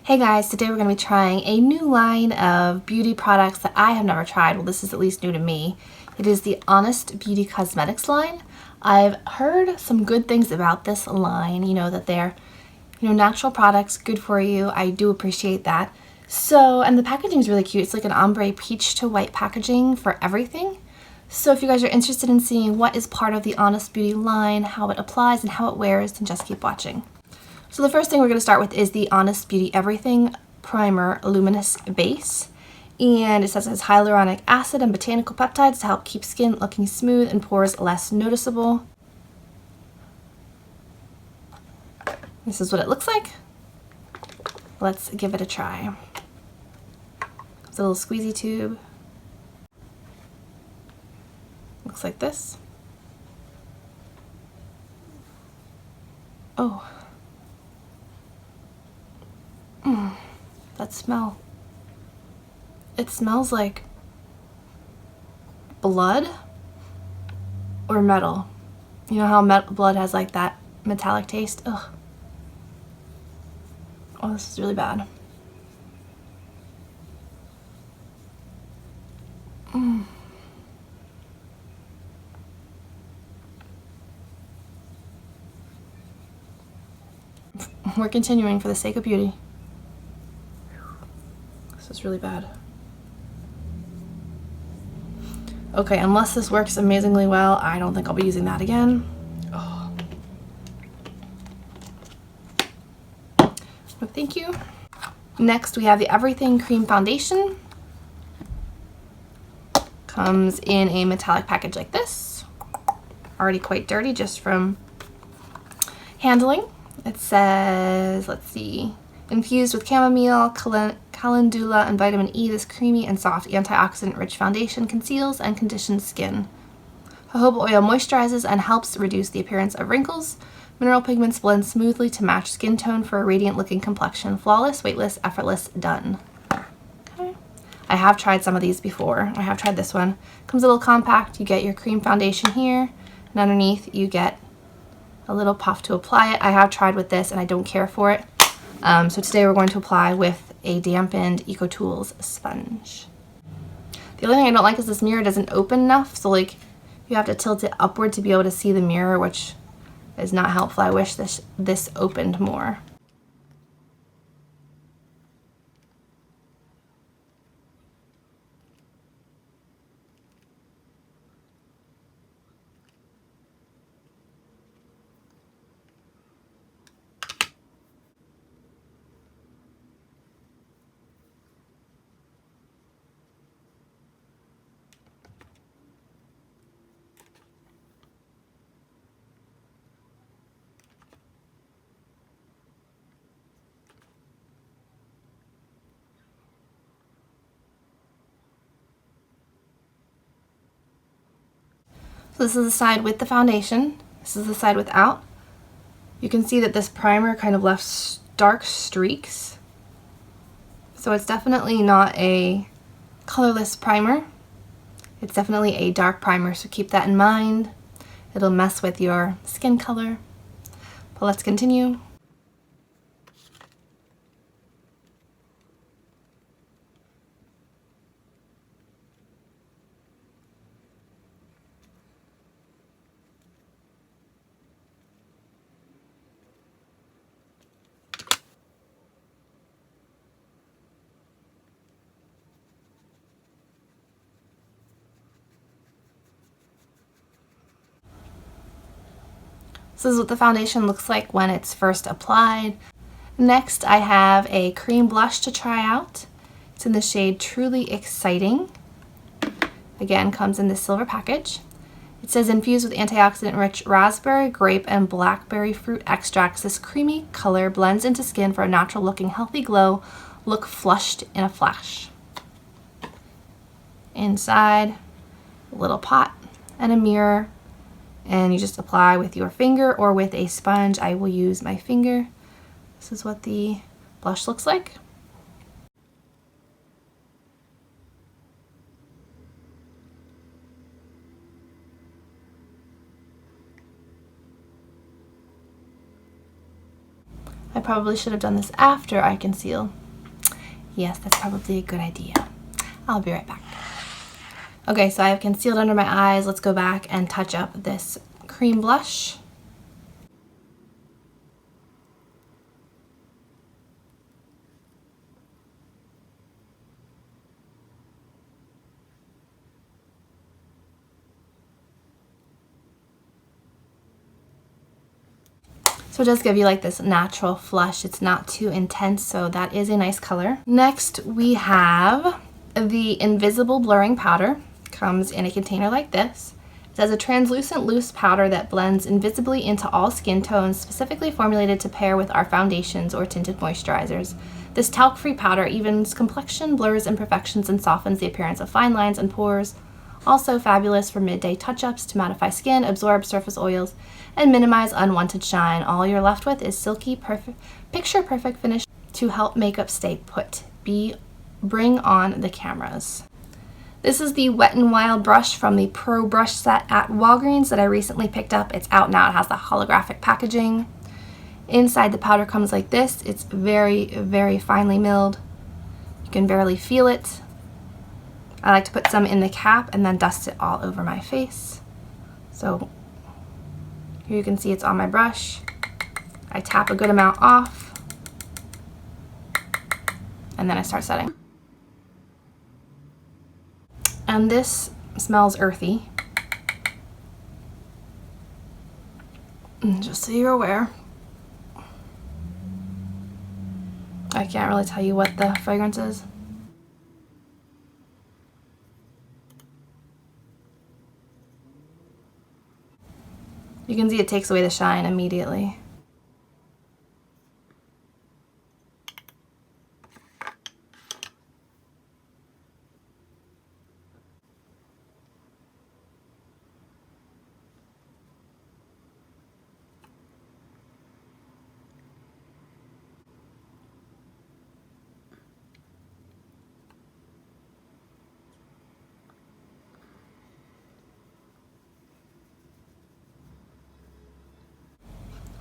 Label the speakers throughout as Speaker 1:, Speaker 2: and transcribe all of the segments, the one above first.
Speaker 1: Hey guys, today we're going to be trying a new line of beauty products that I have never tried. Well, this is at least new to me. It is the Honest Beauty Cosmetics line. I've heard some good things about this line, that they're, natural products, good for you. I do appreciate that. So, and the packaging is really cute. It's like an ombre peach to white packaging for everything. So if you guys are interested in seeing what is part of the Honest Beauty line, how it applies and how it wears, then just keep watching. So the first thing we're going to start with is the Honest Beauty Everything Primer Luminous Base. And it says it has hyaluronic acid and botanical peptides to help keep skin looking smooth and pores less noticeable. This is what it looks like. Let's give it a try. It's a little squeezy tube. Looks like this. Oh. That smell. It smells like blood or metal. You know how blood has like that metallic taste? Ugh. Oh, this is really bad. We're continuing for the sake of beauty. This is really bad. Okay, unless this works amazingly well, I don't think I'll be using that again. Oh. No, thank you. Next, we have the Everything Cream Foundation. Comes in a metallic package like this. Already quite dirty just from handling. It says, let's see, infused with chamomile, calendula, and vitamin E, this creamy and soft antioxidant-rich foundation conceals and conditions skin. Jojoba oil moisturizes and helps reduce the appearance of wrinkles. Mineral pigments blend smoothly to match skin tone for a radiant-looking complexion. Flawless, weightless, effortless, done. Okay. I have tried some of these before. I have tried this one. Comes a little compact. You get your cream foundation here, and underneath you get a little puff to apply it. I have tried with this and I don't care for it. So today we're going to apply with a dampened EcoTools sponge. The only thing I don't like is this mirror doesn't open enough, so like you have to tilt it upward to be able to see the mirror, which is not helpful. I wish this opened more. So this is the side with the foundation. This is the side without. You can see that this primer kind of left dark streaks. So it's definitely not a colorless primer. It's definitely a dark primer, so keep that in mind. It'll mess with your skin color. But let's continue. So this is what the foundation looks like when it's first applied. Next, I have a cream blush to try out. It's in the shade Truly Exciting. Again, comes in this silver package. It says infused with antioxidant-rich raspberry, grape, and blackberry fruit extracts. This creamy color blends into skin for a natural-looking healthy glow. Look flushed in a flash. Inside, a little pot and a mirror. And you just apply with your finger or with a sponge. I will use my finger. This is what the blush looks like. I probably should have done this after I conceal. Yes, that's probably a good idea. I'll be right back. Okay, so I have concealed under my eyes. Let's go back and touch up this cream blush. So it does give you like this natural flush. It's not too intense, so that is a nice color. Next, we have the Invisible Blurring Powder. Comes in a container like this. It has a translucent loose powder that blends invisibly into all skin tones, specifically formulated to pair with our foundations or tinted moisturizers. This talc-free powder evens complexion, blurs imperfections, and softens the appearance of fine lines and pores. Also fabulous for midday touch-ups to mattify skin, absorb surface oils, and minimize unwanted shine. All you're left with is silky, picture-perfect finish to help makeup stay put. Bring on the cameras. This is the Wet n Wild brush from the Pro brush set at Walgreens that I recently picked up. It's out now. It has the holographic packaging. Inside the powder comes like this. It's very, very finely milled. You can barely feel it. I like to put some in the cap and then dust it all over my face. So here you can see it's on my brush. I tap a good amount off and then I start setting. And this smells earthy. And just so you're aware. I can't really tell you what the fragrance is. You can see it takes away the shine immediately.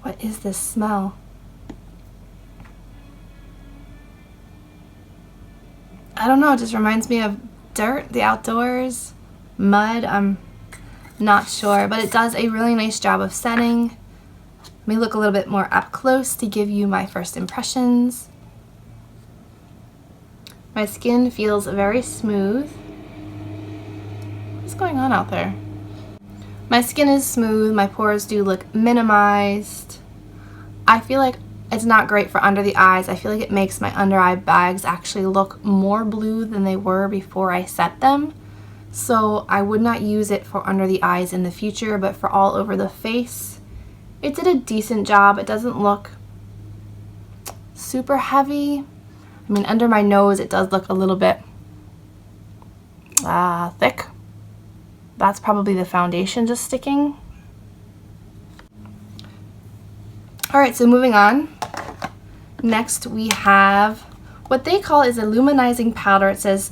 Speaker 1: What is this smell? I don't know, it just reminds me of dirt, the outdoors, mud, I'm not sure, but it does a really nice job of setting. Let me look a little bit more up close to give you my first impressions. My skin feels very smooth. What's going on out there? My skin is smooth, my pores do look minimized. I feel like it's not great for under the eyes. I feel like it makes my under eye bags actually look more blue than they were before I set them. So I would not use it for under the eyes in the future, but for all over the face, it did a decent job. It doesn't look super heavy. I mean, under my nose, it does look a little bit thick. That's probably the foundation just sticking. All right, so moving on. Next we have what they call is a luminizing powder. It says,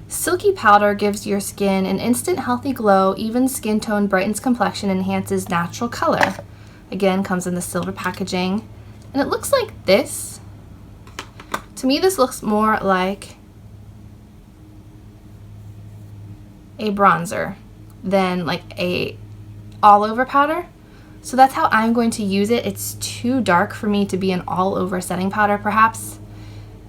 Speaker 1: silky powder gives your skin an instant healthy glow, even skin tone, brightens complexion, enhances natural color. Again, comes in the silver packaging. And it looks like this. To me, this looks more like a bronzer than like a all over powder. So that's how I'm going to use it. It's too dark for me to be an all over setting powder perhaps.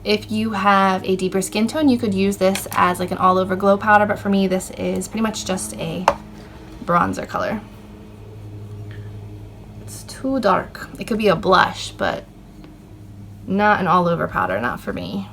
Speaker 1: If you have a deeper skin tone, you could use this as like an all over glow powder, but for me this is pretty much just a bronzer color. It's too dark. It could be a blush, but not an all over powder, not for me.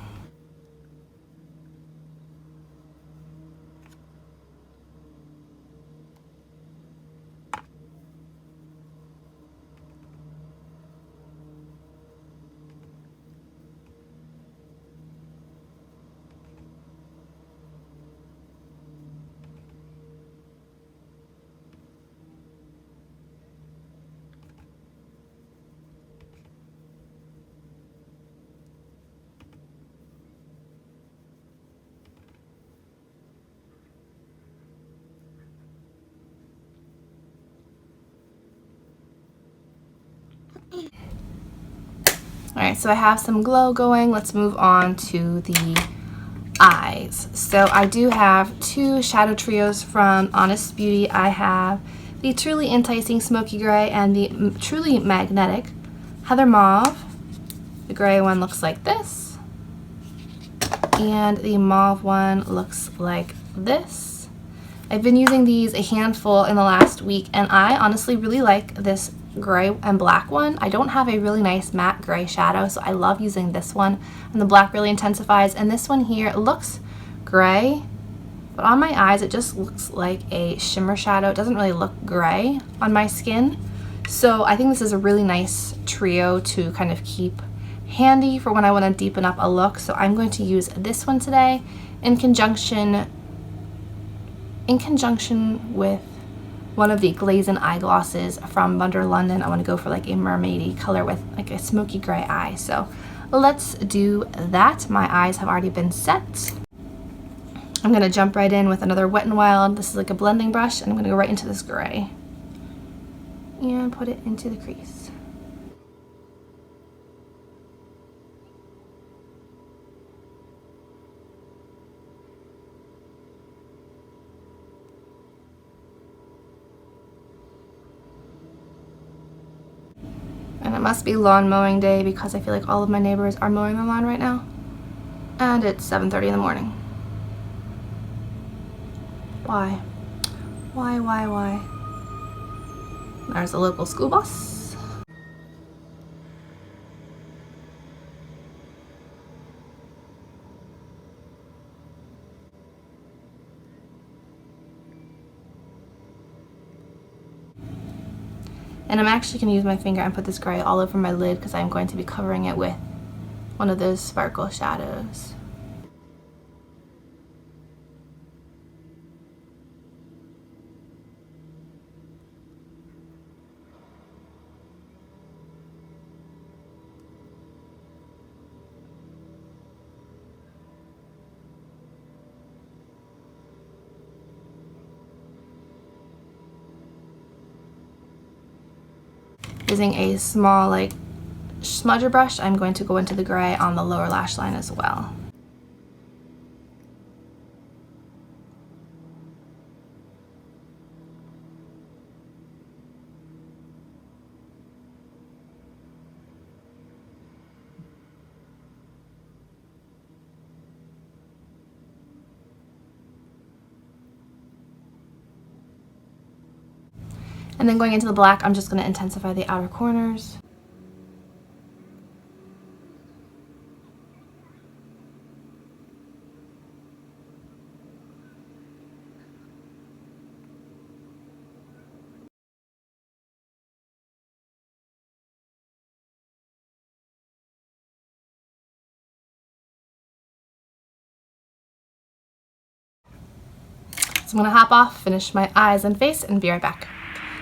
Speaker 1: Alright, so I have some glow going. Let's move on to the eyes. So I do have two shadow trios from Honest Beauty. I have the Truly Enticing Smoky Gray and the Truly Magnetic Heather Mauve. The gray one looks like this, and the mauve one looks like this. I've been using these a handful in the last week, and I honestly really like this gray and black one. I don't have a really nice matte gray shadow, so I love using this one, and the black really intensifies. And this one here looks gray, but on my eyes it just looks like a shimmer shadow. It doesn't really look gray on my skin, so I think this is a really nice trio to kind of keep handy for when I want to deepen up a look. So I'm going to use this one today in conjunction with one of the Glazen Eye glosses from London. I want to go for like a mermaidy color with like a smoky gray eye. So let's do that. My eyes have already been set. I'm going to jump right in with another Wet n Wild. This is like a blending brush, and I'm going to go right into this gray and put it into the crease. And it must be lawn mowing day because I feel like all of my neighbors are mowing their lawn right now. And it's 7:30 in the morning. Why? Why? There's a local school bus. And I'm actually going to use my finger and put this gray all over my lid because I'm going to be covering it with one of those sparkle shadows. Using a small like smudger brush, I'm going to go into the gray on the lower lash line as well. And then going into the black, I'm just going to intensify the outer corners. So I'm going to hop off, finish my eyes and face, and be right back.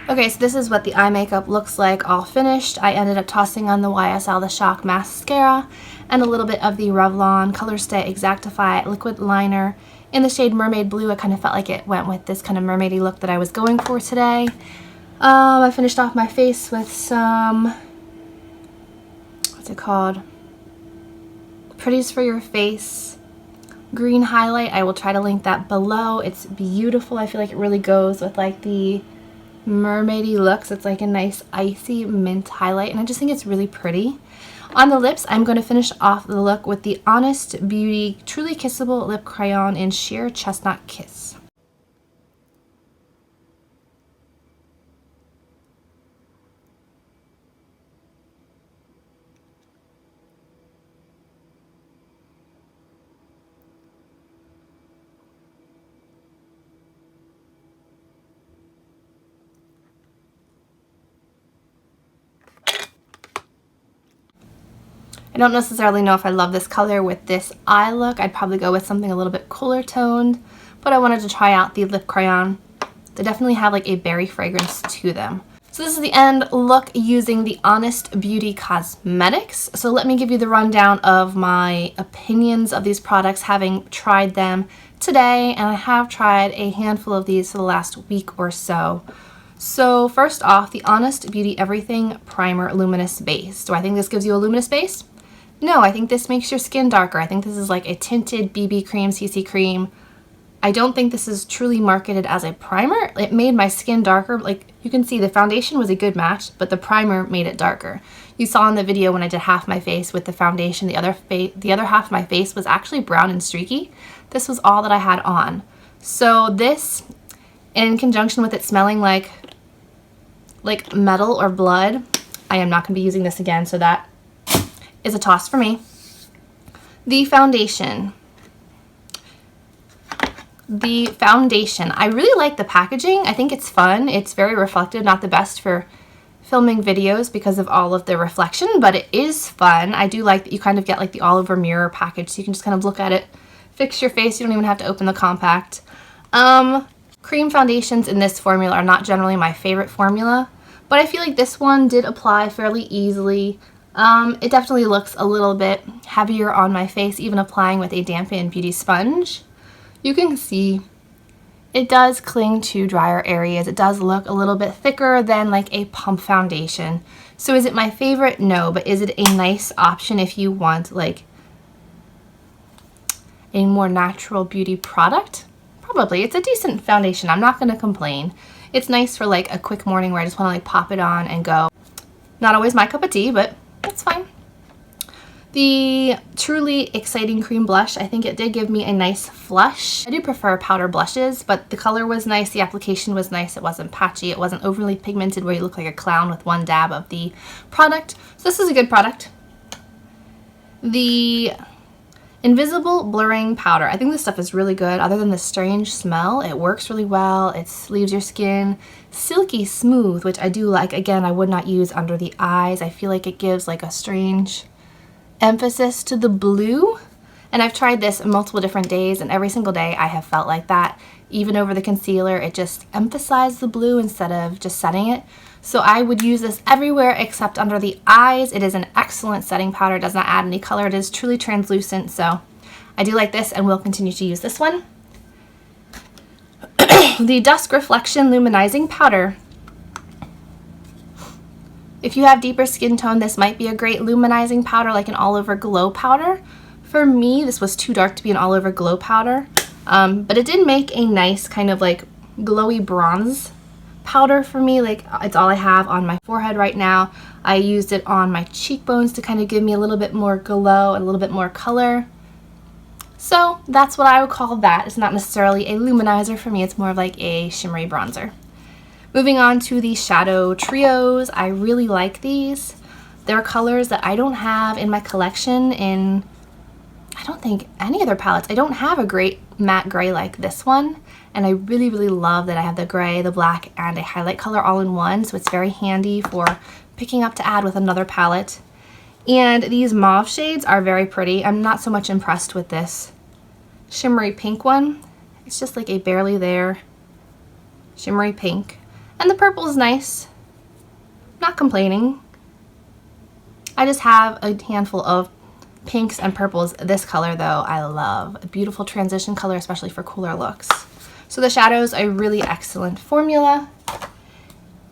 Speaker 1: Okay, so this is what the eye makeup looks like all finished. I ended up tossing on the YSL The Shock mascara and a little bit of the Revlon Colorstay Exactify liquid liner in the shade Mermaid Blue. I kind of felt like it went with this kind of mermaidy look that I was going for today. I finished off my face with some, what's it called? Pretties for Your Face green highlight. I will try to link that below. It's beautiful. I feel like it really goes with like the mermaidy looks. It's like a nice icy mint highlight, and I just think it's really pretty. On the lips, I'm going to finish off the look with the Honest Beauty Truly Kissable Lip Crayon in Sheer Chestnut Kiss. I don't necessarily know if I love this color with this eye look. I'd probably go with something a little bit cooler toned, but I wanted to try out the lip crayon. They definitely have like a berry fragrance to them. So this is the end look using the Honest Beauty Cosmetics. So let me give you the rundown of my opinions of these products, having tried them today, and I have tried a handful of these for the last week or so. So first off, the Honest Beauty Everything Primer Luminous Base. Do I think this gives you a luminous base? No, I think this makes your skin darker. I think this is like a tinted BB cream, CC cream. I don't think this is truly marketed as a primer. It made my skin darker. Like you can see the foundation was a good match, but the primer made it darker. You saw in the video when I did half my face with the foundation, the other half of my face was actually brown and streaky. This was all that I had on. So this, in conjunction with it smelling like metal or blood, I am not going to be using this again, so that is a toss for me. The foundation. I really like the packaging. I think it's fun. It's very reflective, not the best for filming videos because of all of the reflection, but it is fun. I do like that you kind of get like the all over mirror package, so you can just kind of look at it, fix your face. You don't even have to open the compact. Cream foundations in this formula are not generally my favorite formula, but I feel like this one did apply fairly easily. It definitely looks a little bit heavier on my face, even applying with a dampened beauty sponge. You can see it does cling to drier areas. It does look a little bit thicker than like a pump foundation. So is it my favorite? No, but is it a nice option if you want like a more natural beauty product? Probably. It's a decent foundation. I'm not going to complain. It's nice for like a quick morning where I just want to like pop it on and go. Not always my cup of tea, but it's fine. The Truly Exciting Cream Blush, I think it did give me a nice flush. I do prefer powder blushes, but the color was nice, the application was nice, it wasn't patchy, it wasn't overly pigmented where you look like a clown with one dab of the product. So this is a good product. The Invisible Blurring Powder. I think this stuff is really good. Other than the strange smell, it works really well. It leaves your skin silky smooth, which I do like. Again, I would not use under the eyes. I feel like it gives like a strange emphasis to the blue, and I've tried this multiple different days, and every single day I have felt like that. Even over the concealer, it just emphasized the blue instead of just setting it. So I would use this everywhere except under the eyes. It is an excellent setting powder. It does not add any color. It is truly translucent, so I do like this and will continue to use this one. The Dusk Reflection Luminizing Powder. If you have deeper skin tone, this might be a great luminizing powder, like an all-over glow powder. For me, this was too dark to be an all-over glow powder, but it did make a nice kind of like glowy bronze powder for me. Like it's all I have on my forehead right now. I used it on my cheekbones to kind of give me a little bit more glow and a little bit more color. So that's what I would call that. It's not necessarily a luminizer for me. It's more of like a shimmery bronzer. Moving on to the shadow trios. I really like these. They're colors that I don't have in my collection in, I don't think, any other palettes. I don't have a great matte gray like this one, and I really, really love that I have the gray, the black, and a highlight color all in one, so it's very handy for picking up to add with another palette. And these mauve shades are very pretty. I'm not so much impressed with this shimmery pink one. It's just like a barely there shimmery pink. And the purple is nice. Not complaining. I just have a handful of pinks and purples. This color though, I love. A beautiful transition color, especially for cooler looks. So the shadows, a really excellent formula.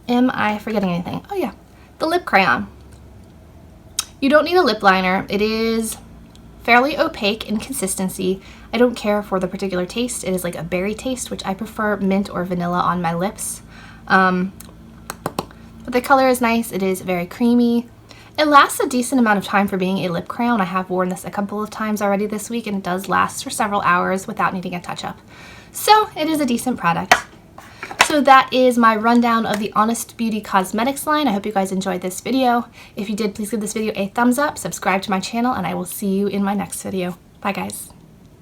Speaker 1: Am I forgetting anything? Oh yeah, the lip crayon. You don't need a lip liner. It is fairly opaque in consistency. I don't care for the particular taste. It is like a berry taste, which I prefer mint or vanilla on my lips. But the color is nice. It is very creamy. It lasts a decent amount of time for being a lip crayon. I have worn this a couple of times already this week, and it does last for several hours without needing a touch-up. So it is a decent product. So that is my rundown of the Honest Beauty Cosmetics line. I hope you guys enjoyed this video. If you did, please give this video a thumbs up, subscribe to my channel, and I will see you in my next video. Bye guys.